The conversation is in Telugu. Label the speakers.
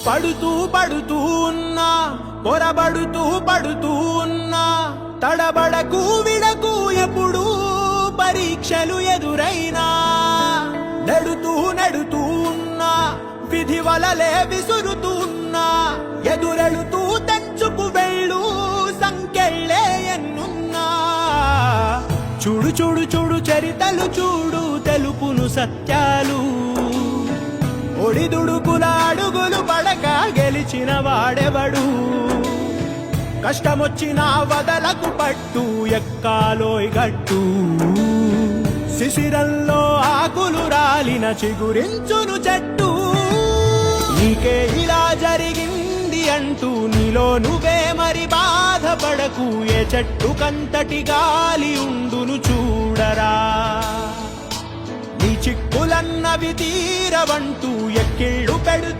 Speaker 1: పడుతూ పడుతూ ఉన్నా, పొరబడుతూ పడుతూ ఉన్నా, తడబడకు విడకు ఎప్పుడు పరీక్షలు ఎదురైనా, నెడుతూ నెడుతూ ఉన్నా, విధి వలలే విసురుతూ ఉన్నా, ఎదురెళుతూ తెంచుకు వెళ్ళు సంకెళ్ళే ఎన్నున్నా. చూడు చూడు చూడు చరితలు చూడు, తెలుపును సత్యాలు, ఒడిదుడుకుల అడుగులు పడక గెలిచిన వాడెవడు. కష్టమొచ్చిన వదలకు పట్టు, ఎక్కాలోయ్ గట్టు, శిశిరంలో ఆకులు రాలిన చిగురించును చెట్టు. నీకే ఇలా జరిగింది అంటూ నీలో నువ్వే మరి బాధపడకు, ఏ చెట్టు కంతటి గాలి ఉండును చూడరా. నీ చిక్కులన్నవి తీరవంటూ ఎక్కిళ్ళు పెడు